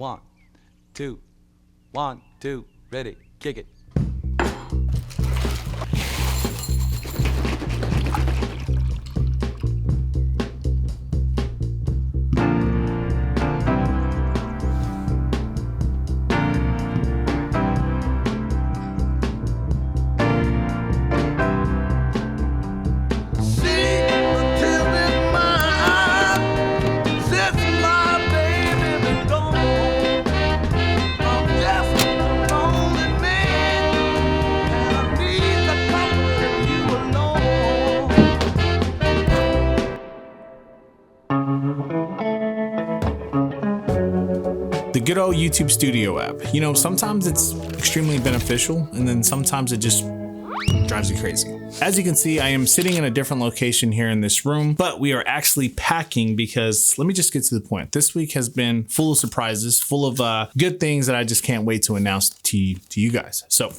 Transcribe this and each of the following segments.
1, 2, 1, 2, ready, kick it. The good old YouTube Studio app. You know, sometimes it's extremely beneficial and then sometimes it just drives you crazy. As you can see, I am sitting in a different location here in this room, but we are actually packing because let me just get to the point. This week has been full of surprises, full of good things that I just can't wait to announce to you guys. So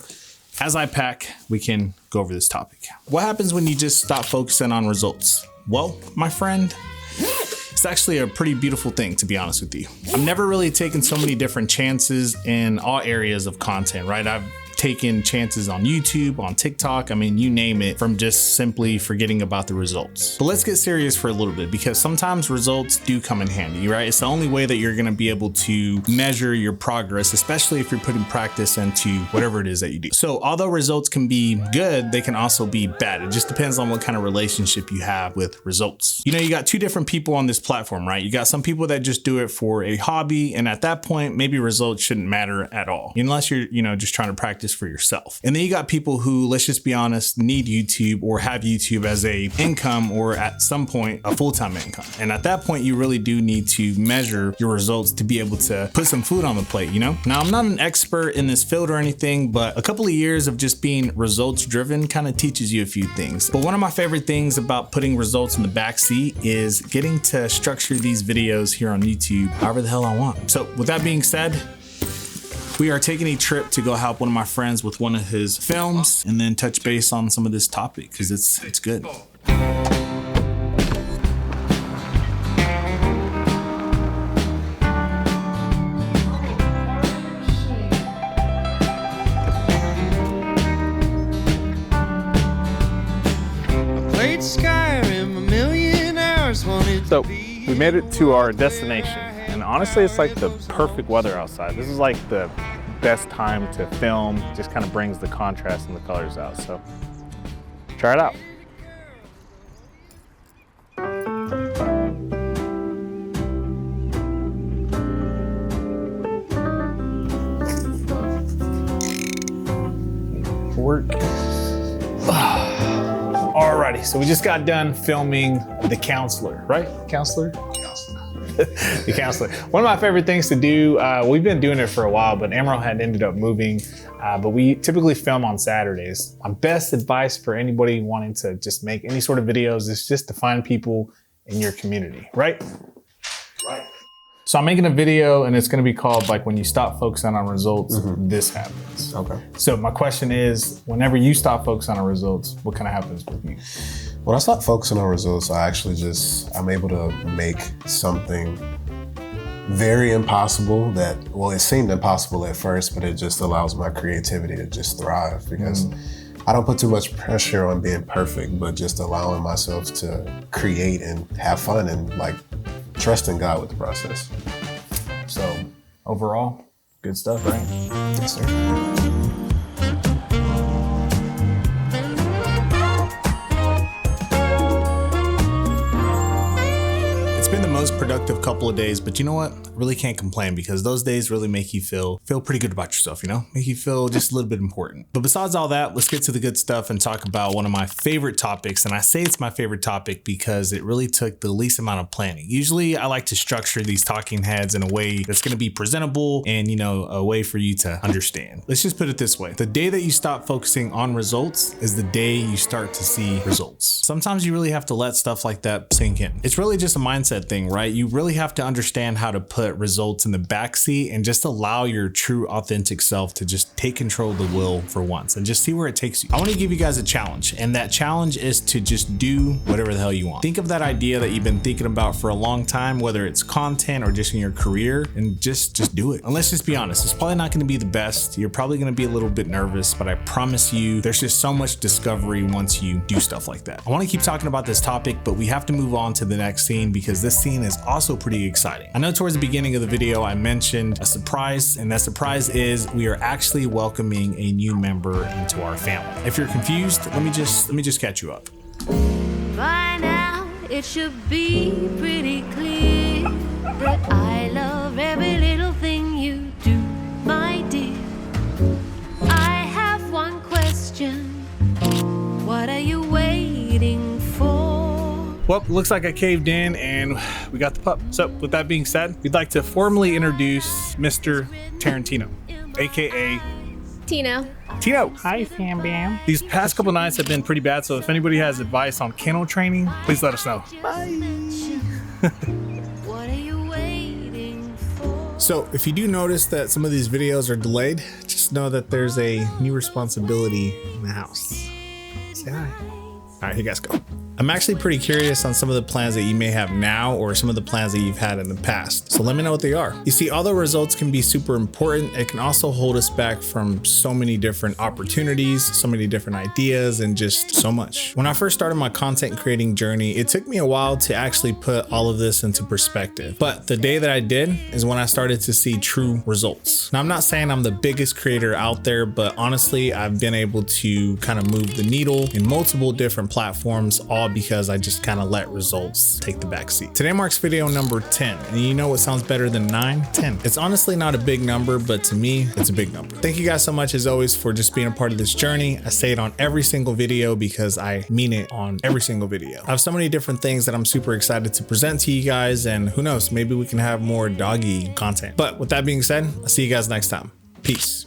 as I pack, we can go over this topic. What happens when you just stop focusing on results? Well, my friend, it's actually a pretty beautiful thing, to be honest with you. I've never really taken so many different chances in all areas of content, right? I've taken chances on YouTube, on TikTok, I mean, you name it, from just simply forgetting about the results. But let's get serious for a little bit because sometimes results do come in handy, right? It's the only way that you're gonna be able to measure your progress, especially if you're putting practice into whatever it is that you do. So although results can be good, they can also be bad. It just depends on what kind of relationship you have with results. You know, you got two different people on this platform, right? You got some people that just do it for a hobby, and at that point, maybe results shouldn't matter at all, unless you're, you know, just trying to practice for yourself. And then you got people who, let's just be honest, need YouTube or have YouTube as a income or at some point a full-time income. And at that point, you really do need to measure your results to be able to put some food on the plate, you know? Now, I'm not an expert in this field or anything, but a couple of years of just being results driven kind of teaches you a few things. But one of my favorite things about putting results in the backseat is getting to structure these videos here on YouTube however the hell I want. So with that being said, we are taking a trip to go help one of my friends with one of his films and then touch base on some of this topic because it's good. So we made it to our destination, and honestly, it's like the perfect weather outside. This is like the best time to film. Just kind of brings the contrast and the colors out. So try it out. Work. Alrighty, so we just got done filming The Counselor, right? Counselor? The Counselor. One of my favorite things to do, we've been doing it for a while, but Emerald had ended up moving, but we typically film on Saturdays. My best advice for anybody wanting to just make any sort of videos is just to find people in your community, right? Right. So I'm making a video and it's gonna be called like when you stop focusing on results, this happens. Okay. So my question is, whenever you stop focusing on results, what kind of happens with you? When I stop focusing on results, I'm able to make something very impossible that, well, it seemed impossible at first, but it just allows my creativity to just thrive because I don't put too much pressure on being perfect, but just allowing myself to create and have fun and like trusting God with the process. So overall, good stuff, right? Yes, sir. Been the most productive couple of days, but you know what? I really can't complain because those days really make you feel pretty good about yourself, you know? Make you feel just a little bit important. But besides all that, let's get to the good stuff and talk about one of my favorite topics. And I say it's my favorite topic because it really took the least amount of planning. Usually I like to structure these talking heads in a way that's gonna be presentable and, you know, a way for you to understand. Let's just put it this way. The day that you stop focusing on results is the day you start to see results. Sometimes you really have to let stuff like that sink in. It's really just a mindset thing, right? right? You really have to understand how to put results in the backseat and just allow your true authentic self to just take control of the wheel for once and just see where it takes you. I want to give you guys a challenge, and that challenge is to just do whatever the hell you want. Think of that idea that you've been thinking about for a long time, whether it's content or just in your career, and just do it. And let's just be honest, it's probably not going to be the best. You're probably going to be a little bit nervous, but I promise you there's just so much discovery once you do stuff like that. I want to keep talking about this topic, but we have to move on to the next scene because this scene is also pretty exciting. I know towards the beginning of the video I mentioned a surprise, and that surprise is we are actually welcoming a new member into our family. If you're confused, let me just catch you up. By now it should be pretty clear that I love every little thing you do, my dear. I have one question. What are you waiting for? Well, looks like I caved in and we got the pup. So with that being said, we'd like to formally introduce Mr. Tarantino, aka Tino. Tino. Hi, Fam Bam. These past couple nights have been pretty bad, so if anybody has advice on kennel training, please let us know. What are you waiting for? So if you do notice that some of these videos are delayed, just know that there's a new responsibility in the house. Say hi. All right, you guys go. I'm actually pretty curious on some of the plans that you may have now or some of the plans that you've had in the past. So let me know what they are. You see, although results can be super important, it can also hold us back from so many different opportunities, so many different ideas, and just so much. When I first started my content creating journey, it took me a while to actually put all of this into perspective. But the day that I did is when I started to see true results. Now, I'm not saying I'm the biggest creator out there, but honestly, I've been able to kind of move the needle in multiple different platforms, all because I just kind of let results take the backseat. Today marks video number 10, and you know what sounds better than 9? 10. It's honestly not a big number, but to me, it's a big number. Thank you guys so much as always for just being a part of this journey. I say it on every single video because I mean it on every single video. I have so many different things that I'm super excited to present to you guys, and who knows, maybe we can have more doggy content. But with that being said, I'll see you guys next time. Peace.